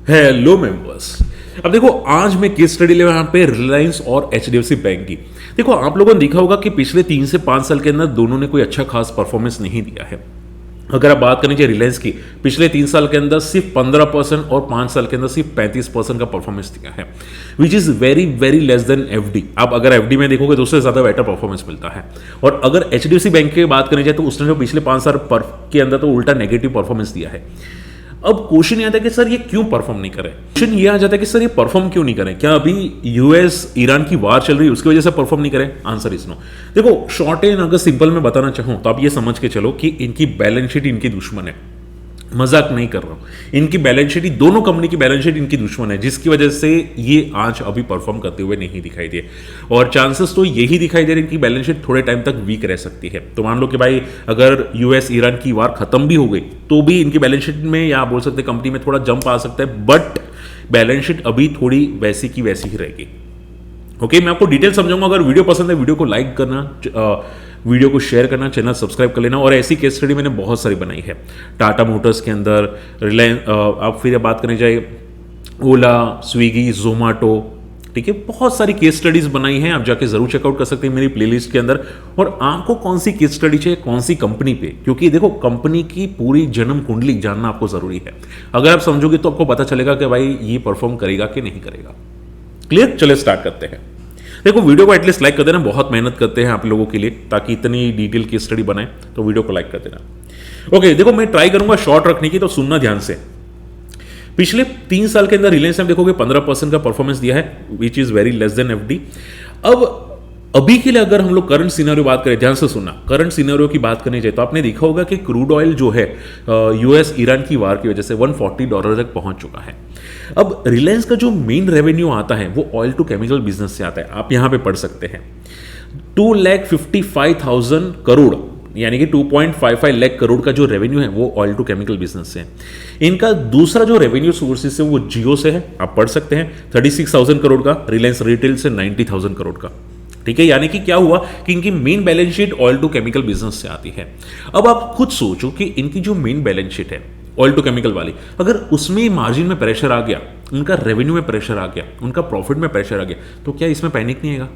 Hello members. अब देखो, आज मैं केस स्टडी ले यहाँ पे रिलायंस और एचडीएफसी बैंक की। देखो, आप लोगों ने देखा होगा कि पिछले 3 से 5 साल के अंदर दोनों ने कोई अच्छा खास परफॉर्मेंस नहीं दिया है। अगर आप बात करें रिलायंस की, पिछले 3 साल के अंदर सिर्फ 15% और 5 साल के अंदर सिर्फ 35% का परफॉर्मेंस दिया है, which is very very less than FD. आप अगर एफडी में देखोगे तो उससे ज्यादा बेटर परफॉर्मेंस मिलता है। और अगर एचडीएफसी बैंक की बात करी जाए तो उसने जो पिछले 5 साल के अंदर तो उल्टा नेगेटिव परफॉर्मेंस दिया है। अब क्वेश्चन ये आता है कि सर ये क्यों परफॉर्म नहीं करे। क्वेश्चन ये आ जाता है कि सर ये परफॉर्म क्यों नहीं करें, क्या अभी यूएस ईरान की वार चल रही है उसकी वजह से परफॉर्म नहीं करें? Answer is no. देखो, शॉर्ट एंड अगर सिंपल में बताना चाहूं तो आप ये समझ के चलो कि इनकी बैलेंस शीट इनकी दुश्मन है। मजाक नहीं कर रहा हूं, इनकी बैलेंस शीट, दोनों कंपनी की बैलेंस शीट इनकी दुश्मन है, जिसकी वजह से ये आज अभी परफॉर्म करते हुए नहीं दिखाई दे। और चांसेस तो यही दिखाई दे रहे हैं कि बैलेंस शीट थोड़े टाइम तक वीक रह सकती है। तो मान लो कि भाई अगर यूएस ईरान की वार खत्म भी हो गई तो भी इनकी बैलेंस शीट में, या बोल सकते कंपनी में थोड़ा जंप आ सकता है, बट बैलेंस शीट अभी थोड़ी वैसी की वैसी ही रहेगी। ओके, मैं आपको डिटेल समझाऊंगा। अगर वीडियो पसंद है वीडियो को लाइक करना, वीडियो को शेयर करना, चैनल सब्सक्राइब कर लेना। और ऐसी केस स्टडी मैंने बहुत सारी बनाई है, टाटा मोटर्स के अंदर, रिलायंस, आप फिर बात करने जाए ओला, स्विगी, जोमेटो, ठीक है, बहुत सारी केस स्टडीज बनाई हैं। आप जाके जरूर चेकआउट कर सकते हैं मेरी प्लेलिस्ट के अंदर। और आपको कौन सी केस स्टडी चाहिए, कौन सी कंपनी पे, क्योंकि देखो कंपनी की पूरी जन्म कुंडली जानना आपको जरूरी है। अगर आप समझोगे तो आपको पता चलेगा कि भाई ये परफॉर्म करेगा कि नहीं करेगा। क्लियर? चले स्टार्ट करते हैं। देखो, वीडियो को एटलीस्ट लाइक कर देना, बहुत मेहनत करते हैं आप लोगों के लिए ताकि इतनी डिटेल की स्टडी बनाए, तो वीडियो को लाइक कर देना। ओके, देखो मैं ट्राई करूंगा शॉर्ट रखने की, तो सुनना ध्यान से। पिछले 3 साल के अंदर रिलायंस ने देखोगे 15% का परफॉर्मेंस दिया है, which is very less than FD. अब अभी के लिए अगर हम लोग करंट सिनेरियो बात करें, ध्यान से सुनना, करंट सिनेरियो की बात करनी चाहिए तो आपने देखा होगा कि क्रूड ऑयल जो है यूएस ईरान की वार की वजह से $140 तक पहुंच चुका है। अब रिलायंस का जो मेन रेवेन्यू आता है वो ऑयल टू केमिकल बिजनेस से आता है। आप यहां पे पढ़ सकते हैं 2,55,000 करोड़, यानी कि 2.55 लाख करोड़ का जो रेवेन्यू है वो ऑयल टू केमिकल बिजनेस से है। इनका दूसरा जो रेवेन्यू सोर्सेस है वो जियो से है, आप पढ़ सकते हैं 36,000 करोड़ का, रिलायंस रिटेल से 90,000 करोड़ का। ठीक है, यानी कि क्या हुआ कि इनकी main balance sheet oil to chemical business से आती है। अब आप खुद सोचो कि इनकी जो मेन बैलेंस शीट है ऑयल टू केमिकल वाली, अगर उसमें मार्जिन में प्रेशर आ गया, उनका रेवेन्यू में प्रेशर आ गया, उनका प्रॉफिट में प्रेशर आ गया, तो क्या इसमें पैनिक नहीं आएगा?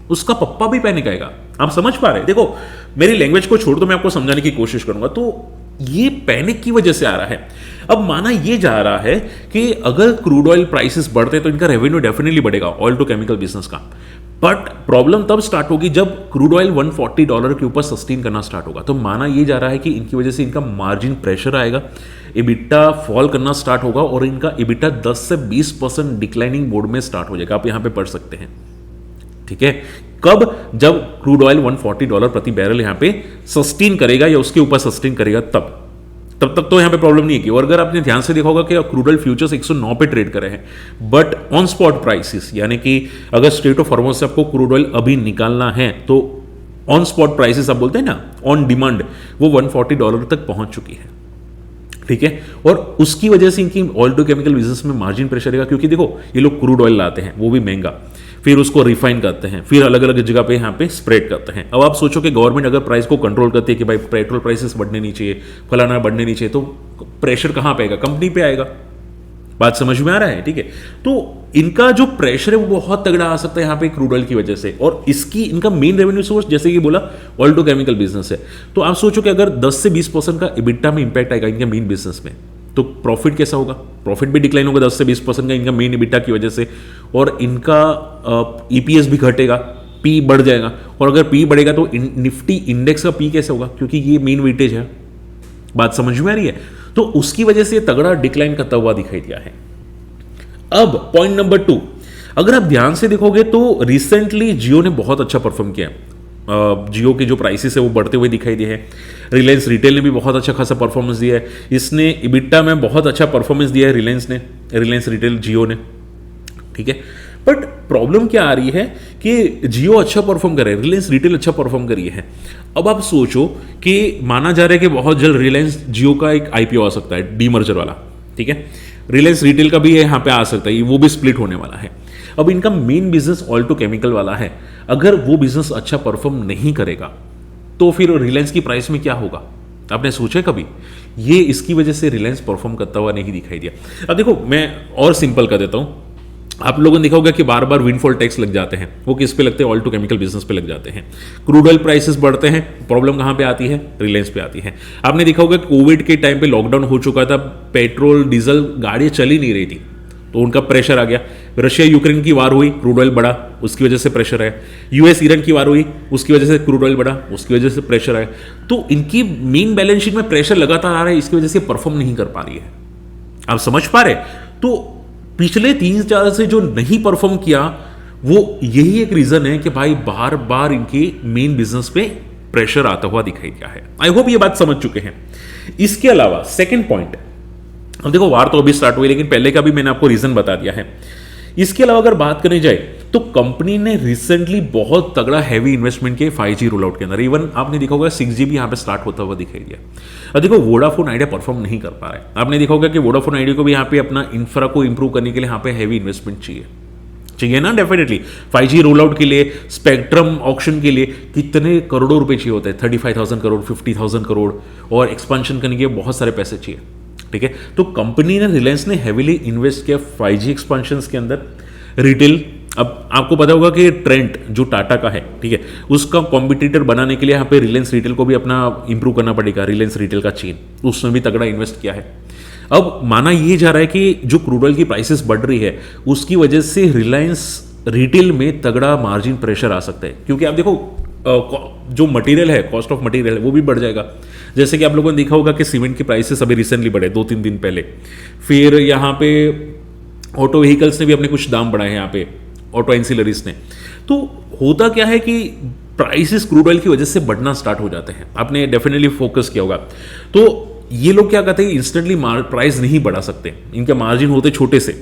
उसका पप्पा भी पैनिक आएगा। आप समझ पा रहे हैं? देखो, मेरी लैंग्वेज को छोड़ दो, मैं आपको समझाने की कोशिश करूंगा। तो ये पैनिक की वजह से आ रहा है। अब माना ये जा रहा है कि अगर क्रूड ऑयल प्राइसेस बढ़ते तो इनका रेवेन्यू डेफिनेटली बढ़ेगा ऑयल टू केमिकल बिजनेस का। बट प्रॉब्लम तब स्टार्ट होगी जब क्रूड ऑयल $140 के ऊपर सस्टेन करना स्टार्ट होगा। तो माना ये जा रहा है कि इनकी वजह से इनका मार्जिन प्रेशर आएगा, इबिटा फॉल करना स्टार्ट होगा और इनका इबिटा 10 से 20% डिक्लाइनिंग मोड में स्टार्ट हो जाएगा। आप यहां पे पढ़ सकते हैं। ठीक है, कब? जब क्रूड ऑयल $140 प्रति बैरल यहां पे सस्टेन करेगा या उसके ऊपर सस्टेन करेगा, तब तक तो यहां पे प्रॉब्लम नहीं है। और अगर आपने ध्यान से देखा होगा कि क्रूड ऑयल फ्यूचर्स 109 पे ट्रेड करे हैं, बट ऑन स्पॉट प्राइसेस, यानी कि अगर स्ट्रेट ऑफ हॉर्मुज़ से आपको क्रूड ऑयल अभी निकालना है तो ऑन स्पॉट प्राइसेस आप बोलते हैं ना, ऑन डिमांड, वो $140 तक पहुंच चुकी है। ठीक है, और उसकी वजह से इनकी ऑयल टू केमिकल बिजनेस में मार्जिन प्रेशर रहेगा, क्योंकि देखो ये लोग क्रूड ऑयल लाते हैं, वो भी महंगा, फिर उसको रिफाइन करते हैं, फिर अलग अलग जगह पे यहाँ पे स्प्रेड करते हैं। अब आप सोचो कि गवर्नमेंट अगर प्राइस को कंट्रोल करती है कि भाई पेट्रोल प्राइसेस बढ़ने नहीं चाहिए, फलाना बढ़ने नहीं चाहिए, तो प्रेशर कहाँ पे आएगा? कंपनी पे आएगा। बात समझ में आ रहा है? ठीक है, तो इनका जो प्रेशर है वो बहुत तगड़ा आ सकता है यहाँ पे क्रूड ऑयल की वजह से। और इसकी इनका मेन रेवेन्यू सोर्स, जैसे कि बोला, ऑयल टू केमिकल बिजनेस है। तो आप सोचो कि अगर 10 से 20% का इबिटा में इंपैक्ट आएगा इनके मेन बिजनेस में, तो प्रॉफिट कैसा होगा? प्रॉफिट भी डिक्लाइन होगा 10 से 20% का इनका मेन इबिटा की वजह से, और इनका ईपीएस भी घटेगा, पी बढ़ जाएगा। और अगर पी बढ़ेगा तो निफ्टी इंडेक्स का पी कैसे होगा? क्योंकि ये मेन वेटेज है। बात समझ में आ रही है? तो उसकी वजह से तगड़ा डिक्लाइन करता हुआ दिखाई दिया है। अब पॉइंट नंबर 2, अगर आप ध्यान से देखोगे तो रिसेंटली जियो ने बहुत अच्छा परफॉर्म किया। जियो के जो प्राइसेस है वो बढ़ते हुए दिखाई दिए हैं। रिलायंस रिटेल ने भी बहुत अच्छा खासा परफॉर्मेंस दिया है। इसने इबिटा में बहुत अच्छा परफॉर्मेंस दिया है रिलायंस रिटेल, जियो ने। ठीक है, बट प्रॉब्लम क्या आ रही है कि जियो अच्छा परफॉर्म कर रहा है, रिलायंस रिटेल अच्छा परफॉर्म कर रही है। अब आप सोचो कि माना जा रहा है कि बहुत जल्द रिलायंस जियो का एक आईपीओ आ सकता है, डीमर्जर वाला। ठीक है, रिलायंस रिटेल का भी यहाँ पे आ सकता है, वो भी स्प्लिट होने वाला है। अब इनका main business oil to chemical वाला है, अगर वो बिजनेस अच्छा परफॉर्म नहीं करेगा तो फिर रिलायंस की प्राइस में क्या होगा? आपने सोचा कभी? ये इसकी वजह से रिलायंस परफॉर्म करता हुआ नहीं दिखाई दिया। अब देखो मैं और सिंपल कर देता हूँ, आप लोगों ने देखा होगा कि बार बार विंडफॉल टैक्स लग जाते हैं, वो किस पे लगते हैं, ऑयल टू केमिकल बिजनेस पे लग जाते हैं। क्रूड ऑयल प्राइसेस बढ़ते हैं, प्रॉब्लम कहाँ पे आती है, रिलायंस पे आती है। आपने देखा होगा कोविड के टाइम पे लॉकडाउन हो चुका था, पेट्रोल डीजल गाड़ियाँ चल ही नहीं रही थी, तो उनका प्रेशर आ गया। रशिया यूक्रेन की वार हुई, क्रूड ऑयल बढ़ा, उसकी वजह से प्रेशर आया। यूएस ईरान की वार हुई, उसकी वजह से क्रूड ऑयल बढ़ा, उसकी वजह से प्रेशर आया। तो इनकी मेन बैलेंस शीट में प्रेशर लगातार आ रहा है, इसकी वजह से परफॉर्म नहीं कर पा रही है। आप समझ पा रहे? तो पिछले 3-4 से जो नहीं परफॉर्म किया, वो यही एक रीजन है कि भाई बार बार इनके मेन बिजनेस पे प्रेशर आता हुआ दिखाई दिया है। आई होप ये बात समझ चुके हैं। इसके अलावा सेकंड पॉइंट, अब देखो वार तो अभी स्टार्ट हुई, लेकिन पहले का भी मैंने आपको रीजन बता दिया है। इसके अलावा अगर बात करनी जाए तो कंपनी ने रिसेंटली बहुत तगड़ा हैवी इन्वेस्टमेंट किया 5G रोल आउट के अंदर। इवन आपने देखा होगा 6G भी यहां पे स्टार्ट होता हुआ दिखाई दिया। अब देखो वोडाफोन आइडिया परफॉर्म नहीं कर पा रहा है। आपने देखा होगा कि वोडाफोन आइडिया को भी यहाँ पे अपना इंफ्रा को इंप्रूव करने के लिए यहाँ पे हैवी इन्वेस्टमेंट चाहिए ना, डेफिनेटली 5G रोल आउट के लिए, स्पेक्ट्रम ऑक्शन के लिए कितने करोड़ों रुपए चाहिए होते हैं, 35,000 करोड़, 50,000 करोड़, और एक्सपांशन करने के लिए बहुत सारे पैसे चाहिए। ठीक है, तो कंपनी ने, रिलायंस ने हेवीली इन्वेस्ट किया 5G एक्सपांशन के अंदर। रिटेल, अब आपको पता होगा कि ट्रेंड जो टाटा का है, ठीक है, उसका कॉम्पिटिटर बनाने के लिए यहाँ पे रिलायंस रिटेल को भी अपना इंप्रूव करना पड़ेगा। रिलायंस रिटेल का चेन, उसने भी तगड़ा इन्वेस्ट किया है। अब माना ये जा रहा है कि जो क्रूड ऑयल की प्राइसेस बढ़ रही है, उसकी वजह से रिलायंस रिटेल में तगड़ा मार्जिन प्रेशर आ सकता है, क्योंकि आप देखो जो मटेरियल है, कॉस्ट ऑफ मटेरियल है, वो भी बढ़ जाएगा। जैसे कि आप लोगों ने देखा होगा कि सीमेंट की प्राइसेस अभी रिसेंटली बढ़े 2-3 दिन पहले। फिर यहाँ पे ऑटो व्हीकल्स ने भी अपने कुछ दाम बढ़ाए हैं, यहाँ पे ऑटो एंसिलरीज ने। तो होता क्या है कि प्राइसेस क्रूड ऑयल की वजह से बढ़ना स्टार्ट हो जाते हैं। आपने डेफिनेटली फोकस किया होगा। तो ये लोग क्या कहते हैं, इंस्टेंटली प्राइस नहीं बढ़ा सकते, इनके मार्जिन होते छोटे से।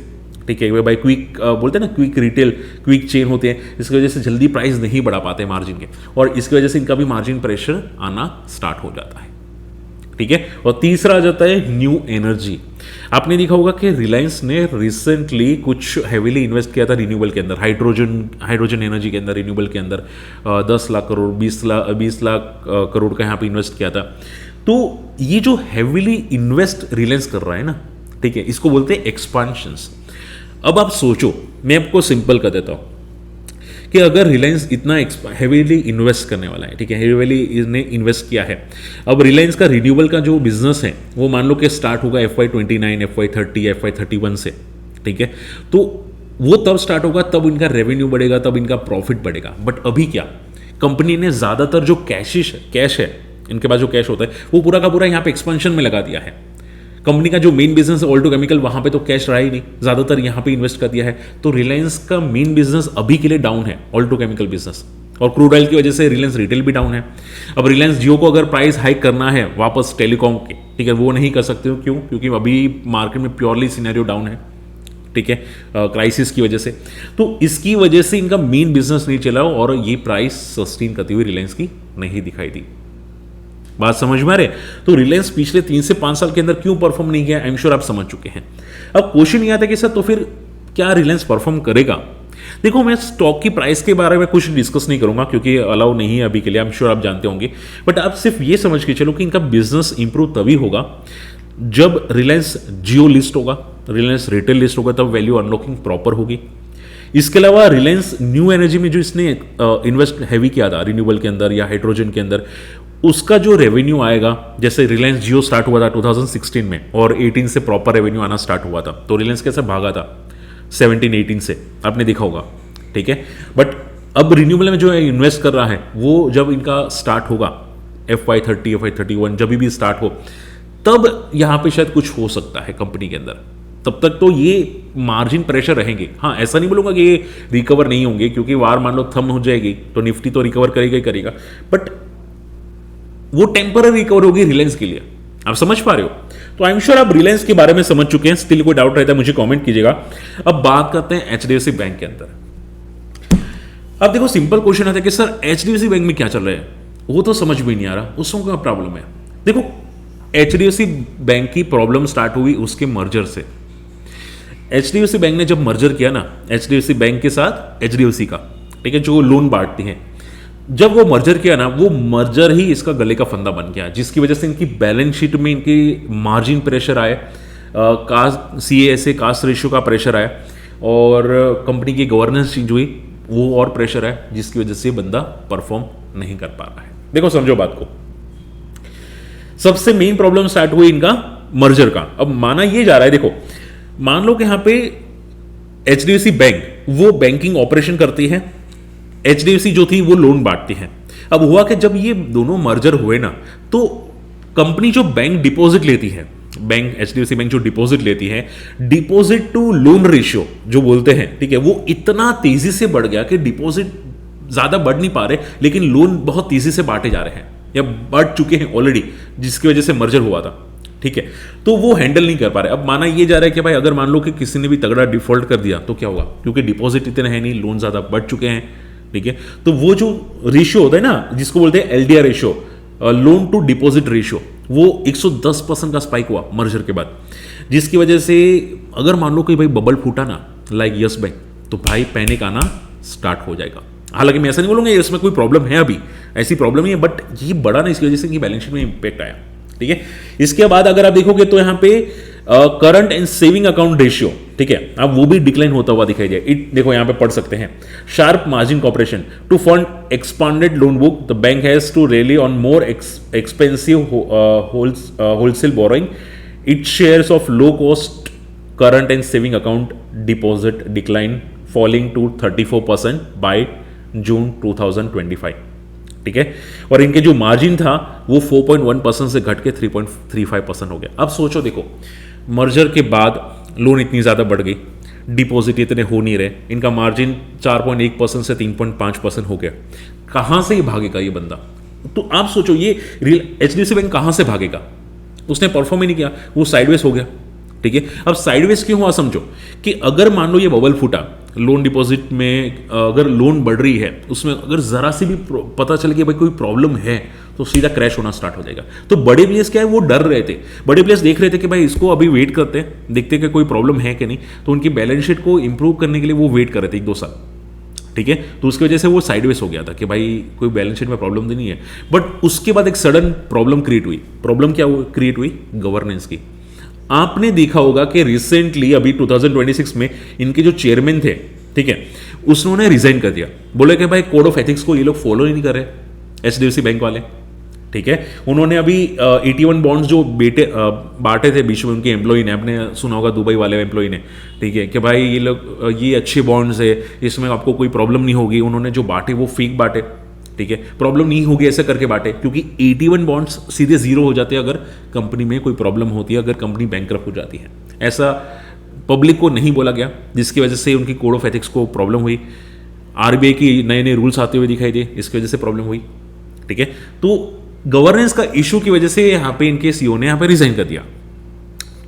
ठीक है भाई, क्विक बोलते हैं ना, क्विक रिटेल, क्विक चेन होते हैं, इसकी वजह से जल्दी प्राइस नहीं बढ़ा पाते मार्जिन के, और इसकी वजह से इनका भी मार्जिन प्रेशर आना स्टार्ट हो जाता है। ठीक है, और तीसरा आ जाता है न्यू एनर्जी। आपने देखा होगा कि रिलायंस ने रिसेंटली कुछ हेवीली इन्वेस्ट किया था रिन्यूएबल के अंदर, हाइड्रोजन एनर्जी के अंदर, रिन्यूएबल के अंदर 10 लाख करोड़, 20 लाख करोड़ का यहाँ पे इन्वेस्ट किया था। तो ये जो हेवीली इन्वेस्ट रिलायंस कर रहा है ना, ठीक है, इसको बोलते हैं एक्सपांशंस। अब आप सोचो, मैं आपको सिंपल कर देता हूँ कि अगर रिलायंस इतना हेवीली इन्वेस्ट करने वाला है, ठीक है, हेवीली इसने इन्वेस्ट किया है, अब रिलायंस का रिन्यूएबल का जो बिजनेस है वो मान लो कि स्टार्ट होगा FY29, FY30, FY31 से, ठीक है, तो वो तब स्टार्ट होगा, तब इनका रेवेन्यू बढ़ेगा, तब इनका प्रॉफिट बढ़ेगा। बट अभी क्या, कंपनी ने ज़्यादातर जो कैश है, इनके पास जो कैश होता है वो पूरा का पूरा यहाँ पे एक्सपेंशन में लगा दिया है। कंपनी का जो मेन बिजनेस है ऑयल टू केमिकल, वहां पे तो कैश रहा ही नहीं, ज्यादातर यहां पे इन्वेस्ट कर दिया है। तो रिलायंस का मेन बिजनेस अभी के लिए डाउन है, ऑयल टू केमिकल बिजनेस, और क्रूड ऑयल की वजह से रिलायंस रिटेल भी डाउन है। अब रिलायंस जियो को अगर प्राइस हाइक करना है वापस टेलीकॉम के, ठीक है, वो नहीं कर सकते हो। क्यों? क्योंकि अभी मार्केट में प्योरली सिनेरियो डाउन है, ठीक है, क्राइसिस की वजह से। तो इसकी वजह से इनका मेन बिजनेस नहीं चला और ये प्राइस सस्टेन करती हुई रिलायंस की नहीं दिखाई दी। बात समझ में आ रहे? तो रिलायंस पिछले 3 से 5 साल के अंदर क्यों परफॉर्म नहीं किया, आई एम श्योर आप समझ चुके हैं। अब क्वेश्चन ये आता है कि सर तो फिर क्या रिलायंस परफॉर्म करेगा? देखो, मैं स्टॉक की प्राइस के बारे में कुछ डिस्कस नहीं करूंगा क्योंकि अलाउ नहीं है अभी के लिए, आई एम श्योर आप जानते होंगे। बट आप सिर्फ ये समझ के चलो कि इनका बिजनेस इंप्रूव तभी होगा जब रिलायंस जियो लिस्ट होगा, रिलायंस रिटेल लिस्ट होगा, तब वैल्यू अनलॉकिंग प्रॉपर होगी। इसके अलावा रिलायंस न्यू एनर्जी में जो इसने इन्वेस्ट हैवी किया था रिन्यूएबल के अंदर या हाइड्रोजन के अंदर, उसका जो रेवेन्यू आएगा, जैसे रिलायंस जियो स्टार्ट हुआ था 2016 में और 18 से प्रॉपर रेवेन्यू आना स्टार्ट हुआ था, तो रिलायंस कैसे भागा था 17-18 से, आपने देखा होगा, ठीक है। बट अब रिन्यूएबल में जो इन्वेस्ट कर रहा है वो जब इनका स्टार्ट होगा FY30, FY31 जब भी स्टार्ट हो, तब यहां पे शायद कुछ हो सकता है कंपनी के अंदर। तब तक तो ये मार्जिन प्रेशर रहेंगे। हाँ, ऐसा नहीं बोलूंगा कि ये रिकवर नहीं होंगे, क्योंकि वार मान लो थम हो जाएगी तो निफ्टी तो रिकवर करेगा ही करेगा, बट वो टेम्पररी रिकवर होगी रिलायंस के लिए। आप समझ पा रहे हो? तो आई एम श्योर आप रिलायंस के बारे में समझ चुके हैं। स्टिल कोई डाउट रहता है मुझे कमेंट कीजिएगा। अब बात करते हैं HDFC बैंक के अंदर। अब देखो, सिंपल क्वेश्चन आता है कि सर HDFC बैंक में क्या चल रहा है, वो तो समझ में नहीं आ रहा, उसमें क्या प्रॉब्लम है। देखो, HDFC बैंक की प्रॉब्लम स्टार्ट हुई उसके मर्जर से। HDFC बैंक ने जब मर्जर किया ना HDFC बैंक के साथ HDFC का, ठीक है, जो लोन बांटती हैं, जब वो मर्जर किया ना, वो मर्जर ही इसका गले का फंदा बन गया, जिसकी वजह से इनकी बैलेंस शीट में इनकी मार्जिन प्रेशर आए, कास्ट CASA कास्ट रेशियो का प्रेशर आया, और कंपनी की गवर्नेंस चेंज हुई, वो और प्रेशर है, जिसकी वजह से बंदा परफॉर्म नहीं कर पा रहा है। देखो समझो बात को, सबसे मेन प्रॉब्लम स्टार्ट हुई इनका मर्जर का। अब माना ये जा रहा है, देखो मान लो कि यहां पे HDFC बैंक वो बैंकिंग ऑपरेशन करती है, HDFC जो थी वो लोन बांटती है। अब हुआ कि जब ये दोनों मर्जर हुए ना, तो कंपनी जो बैंक डिपॉजिट लेती है, बैंक HDFC बैंक जो डिपॉजिट लेती है, डिपॉजिट टू लोन रेशियो जो बोलते हैं, ठीक है, वो इतना तेजी से बढ़ गया कि डिपॉजिट ज्यादा बढ़ नहीं पा रहे, लेकिन लोन बहुत तेजी से बांटे जा रहे हैं या बढ़ चुके हैं ऑलरेडी, जिसकी वजह से मर्जर हुआ था, ठीक है। तो वो हैंडल नहीं कर पा रहे। अब माना ये जा रहा है कि भाई अगर मान लो कि किसी ने भी तगड़ा डिफॉल्ट कर दिया तो क्या होगा, क्योंकि डिपॉजिट इतने हैं नहीं, लोन ज्यादा बढ़ चुके हैं, ठीक है। तो वो जो रेशियो होता है ना, जिसको बोलते हैं LDR ratio, loan to deposit ratio, वो 110% का स्पाइक हुआ मर्जर के बाद, जिसकी वजह से अगर मान लो कि भाई बबल फूटा ना, लाइक यस बैंक, तो भाई पैनिक आना स्टार्ट हो जाएगा। हालांकि मैं ऐसा नहीं बोलूंगा इसमें कोई प्रॉब्लम है, अभी ऐसी प्रॉब्लम नहीं है, बट ये बड़ा ना, इसकी वजह से इनकी बैलेंस शीट में इंपैक्ट आया, ठीक है। इसके बाद अगर आप देखोगे तो यहां पे current and saving account ratio, ठीक है, अब वो भी डिक्लाइन होता हुआ दिखाई दिया। देखो यहां पे पढ़ सकते हैं, sharp margin compression to fund expanded loan book, the bank has to rely on more expensive wholesale borrowing, its shares of low cost current and saving account deposit decline falling to 34% by June 2025, ठीक है। और इनके जो margin था वो 4.1% से घट के 3.35% हो गया। अब सोचो, देखो मर्जर के बाद लोन इतनी ज्यादा बढ़ गई, डिपॉजिट इतने हो नहीं रहे, इनका मार्जिन 4.1% से 3.5% हो गया। कहां से भागेगा ये बंदा? तो आप सोचो, ये HDFC बैंक कहां से भागेगा? उसने परफॉर्म ही नहीं किया, वो साइडवेज हो गया, ठीक है। अब साइडवेज क्यों हुआ समझो, कि अगर मान लो ये बबल फूटा, लोन डिपॉजिट में अगर लोन बढ़ रही है, उसमें अगर जरा सी भी पता चल गया भाई कोई प्रॉब्लम है, तो सीधा क्रैश होना स्टार्ट हो जाएगा। तो बड़े प्लेयर्स क्या है, वो डर रहे थे, बड़े प्लेयर्स देख रहे थे कि भाई इसको अभी वेट करते हैं, देखते हैं कि कोई प्रॉब्लम है कि नहीं, तो उनकी बैलेंस शीट को इंप्रूव करने के लिए वो वेट कर रहे थे 1-2 साल, ठीक है। तो उसकी वजह से वो साइडवेज हो गया था कि भाई कोई बैलेंस शीट में प्रॉब्लम तो नहीं है। बट उसके बाद एक सडन प्रॉब्लम क्रिएट हुई। प्रॉब्लम क्या क्रिएट हुई? गवर्नेंस की। आपने देखा होगा कि रिसेंटली अभी 2026 में इनके जो चेयरमैन थे, ठीक है, उसने रिजाइन कर दिया, बोले कि भाई कोड ऑफ एथिक्स को ये लोग फॉलो ही नहीं कर रहे HDFC बैंक वाले, ठीक है। उन्होंने अभी 81 बॉन्ड्स जो बांटे थे बीच में उनके एम्प्लॉय ने, आपने सुना होगा दुबई वाले एम्प्लॉय ने, ठीक है, कि भाई ये लोग ये अच्छे बॉन्ड्स है, इसमें आपको कोई प्रॉब्लम नहीं होगी। उन्होंने जो बांटे वो फेक बांटे, ठीक है, प्रॉब्लम नहीं होगी ऐसे करके बांटे, क्योंकि 81 बॉन्ड्स सीधे जीरो हो जाते हैं अगर कंपनी में कोई प्रॉब्लम होती है, अगर कंपनी बैंकरप्ट हो जाती है। ऐसा पब्लिक को नहीं बोला गया, जिसकी वजह से उनकी कोड ऑफ एथिक्स को प्रॉब्लम हुई। RBI की नए नए रूल्स आते हुए दिखाई दिए, इसकी वजह से प्रॉब्लम हुई, ठीक है। तो गवर्नेंस का इशू की वजह से यहां पे इनके CEO ने यहां पे रिजाइन कर दिया,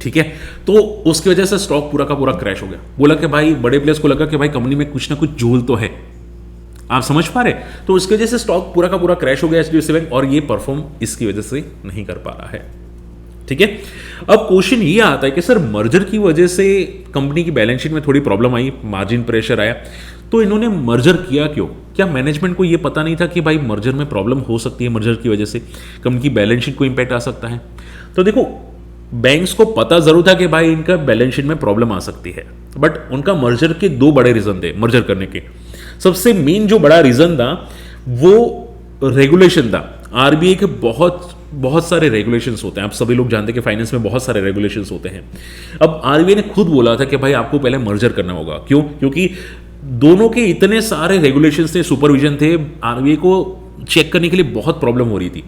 ठीक है। तो उसकी वजह से स्टॉक पूरा का पूरा क्रैश हो गया। बोला कि भाई बड़े प्लेयर्स को लगा कि भाई कंपनी में कुछ ना कुछ झोल तो है, आप समझ पा रहे। तो उसकी वजह से स्टॉक पूरा का पूरा क्रैश हो गया HDFC बैंक, और ये परफॉर्म इसकी वजह से नहीं कर पा रहा है, ठीक है। अब क्वेश्चन ये आता है कि सर मर्जर की वजह से कंपनी की बैलेंस शीट में थोड़ी प्रॉब्लम आई, मार्जिन प्रेशर आया, तो इन्होंने मर्जर किया क्यों? क्या मैनेजमेंट को ये पता नहीं था कि भाई मर्जर में प्रॉब्लम हो सकती है, मर्जर की वजह से कंपनी की बैलेंस शीट को इंपैक्ट आ सकता है? तो देखो बैंक्स को पता जरूर था कि भाई इनका बैलेंस शीट में प्रॉब्लम आ सकती है, बट उनका मर्जर के 2 बड़े रीजन थे मर्जर करने के। सबसे मेन जो बड़ा रीजन था वो रेगुलेशन था। RBI के बहुत सारे रेगुलेशंस होते हैं, आप सभी लोग जानते हैं कि फाइनेंस में बहुत सारे रेगुलेशंस होते हैं। अब RBI ने खुद बोला था कि भाई आपको पहले मर्जर करना होगा। क्यों? क्योंकि दोनों के इतने सारे रेगुलेशंस थे, सुपरविजन थे, RBI को चेक करने के लिए बहुत प्रॉब्लम हो रही थी।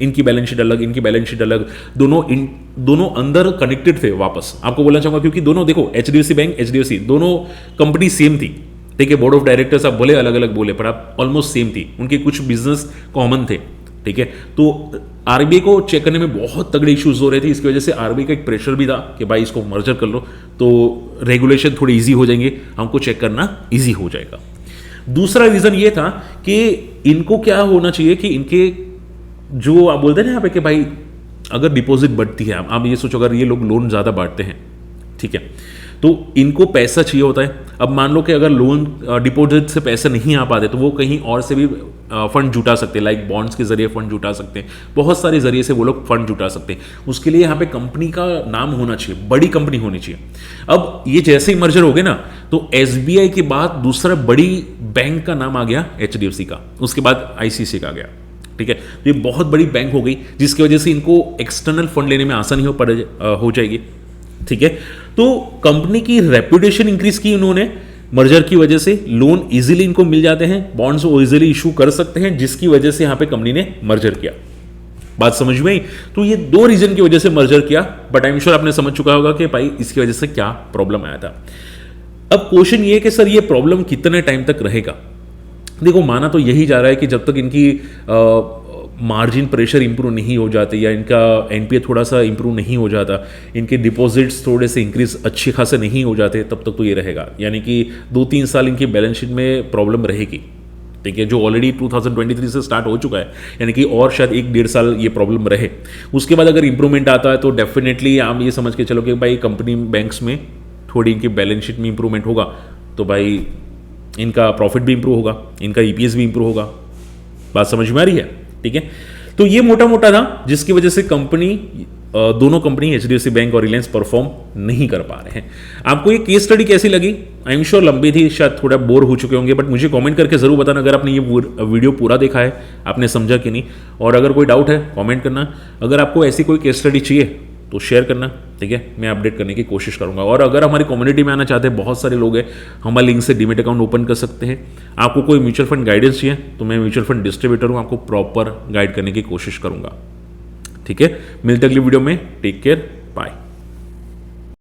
इनकी बैलेंस शीट अलग, इनकी बैलेंस शीट अलग, दोनों अंदर कनेक्टेड थे। वापस आपको बोलना चाहूंगा, क्योंकि दोनों देखो HDFC बैंक, HDFC दोनों कंपनी सेम थी, ठीक है। बोर्ड ऑफ डायरेक्टर्स आप बोले अलग अलग बोले, पर आप ऑलमोस्ट सेम थी, उनके कुछ बिजनेस कॉमन थे, ठीक है। तो RBI को चेक करने में बहुत तगड़े इश्यूज हो रहे थे। इसकी वजह से RBI का एक प्रेशर भी था कि भाई इसको मर्जर कर लो, तो रेगुलेशन थोड़े इजी हो जाएंगे, हमको चेक करना इजी हो जाएगा। दूसरा रीजन ये था कि इनको क्या होना चाहिए कि इनके जो आप बोलते हैं ना यहाँ पे कि भाई अगर डिपॉजिट बढ़ती है, आप ये सोचो अगर ये लोग लोन ज्यादा बांटते हैं, ठीक है, तो इनको पैसा चाहिए होता है। अब मान लो कि अगर लोन डिपॉजिट से पैसे नहीं आ पाते तो वो कहीं और से भी फंड जुटा सकते हैं, लाइक बॉन्ड्स के जरिए फंड जुटा सकते हैं, बहुत सारे जरिए से वो लोग फंड जुटा सकते हैं। उसके लिए यहाँ पे कंपनी का नाम होना चाहिए, बड़ी कंपनी होनी चाहिए। अब ये जैसे ही मर्जर हो गए ना, तो एसबीआई के बाद दूसरा बड़ी बैंक का नाम आ गया एचडीएफसी का, उसके बाद आईसीआईसीआई का आ गया। ठीक है, तो ये बहुत बड़ी बैंक हो गई जिसकी वजह से इनको एक्सटर्नल फंड लेने में आसानी हो जाएगी। ठीक है, तो कंपनी की रेपुटेशन इंक्रीज की उन्होंने मर्जर की वजह से, लोन इजीली इनको मिल जाते हैं, बॉन्ड्स वो इजीली इशू कर सकते हैं, जिसकी वजह से यहां पे कंपनी ने मर्जर किया। बात समझ में आई? तो ये दो रीजन की वजह से मर्जर किया, बट आई एम श्योर आपने समझ चुका होगा कि भाई इसकी वजह से क्या प्रॉब्लम आया था। अब क्वेश्चन ये कि सर ये प्रॉब्लम कितने टाइम तक रहेगा? देखो, माना तो यही जा रहा है कि जब तक इनकी मार्जिन प्रेशर इंप्रूव नहीं हो जाते या इनका एनपीए थोड़ा सा इंप्रूव नहीं हो जाता, इनके डिपॉजिट्स थोड़े से इंक्रीज अच्छे खासे नहीं हो जाते, तब तक तो ये रहेगा। यानी कि 2-3 साल इनकी बैलेंस शीट में प्रॉब्लम रहेगी। ठीक है, जो ऑलरेडी 2023 से स्टार्ट हो चुका है, यानी कि और शायद 1-1.5 साल ये प्रॉब्लम रहे। उसके बाद अगर इंप्रूवमेंट आता है तो डेफिनेटली आप ये समझ के चलो कि भाई कंपनी बैंक्स में थोड़ी इनकी बैलेंस शीट में इंप्रूवमेंट होगा, तो भाई इनका प्रॉफिट भी इंप्रूव होगा, इनका ईपीएस भी इंप्रूव होगा। बात समझ में आ रही है? ठीक है, तो ये मोटा मोटा था जिसकी वजह से दोनों कंपनी एचडीएफसी बैंक और रिलायंस परफॉर्म नहीं कर पा रहे हैं। आपको ये केस स्टडी कैसी लगी? आई एम श्योर लंबी थी, शायद थोड़ा बोर हो चुके होंगे, बट मुझे कमेंट करके जरूर बताना अगर आपने ये वीडियो पूरा देखा है, आपने समझा कि नहीं। और अगर कोई डाउट है कमेंट करना। अगर आपको ऐसी कोई केस स्टडी चाहिए तो शेयर करना। ठीक है, मैं अपडेट करने की कोशिश करूंगा। और अगर हमारी कम्युनिटी में आना चाहते हैं, बहुत सारे लोग हैं, हमारे लिंक से डीमेट अकाउंट ओपन कर सकते हैं। आपको कोई म्यूचुअल फंड गाइडेंस चाहिए तो मैं म्यूचुअल फंड डिस्ट्रीब्यूटर हूं, आपको प्रॉपर गाइड करने की कोशिश करूंगा। ठीक है, मिलते अगली वीडियो में। Take care, bye.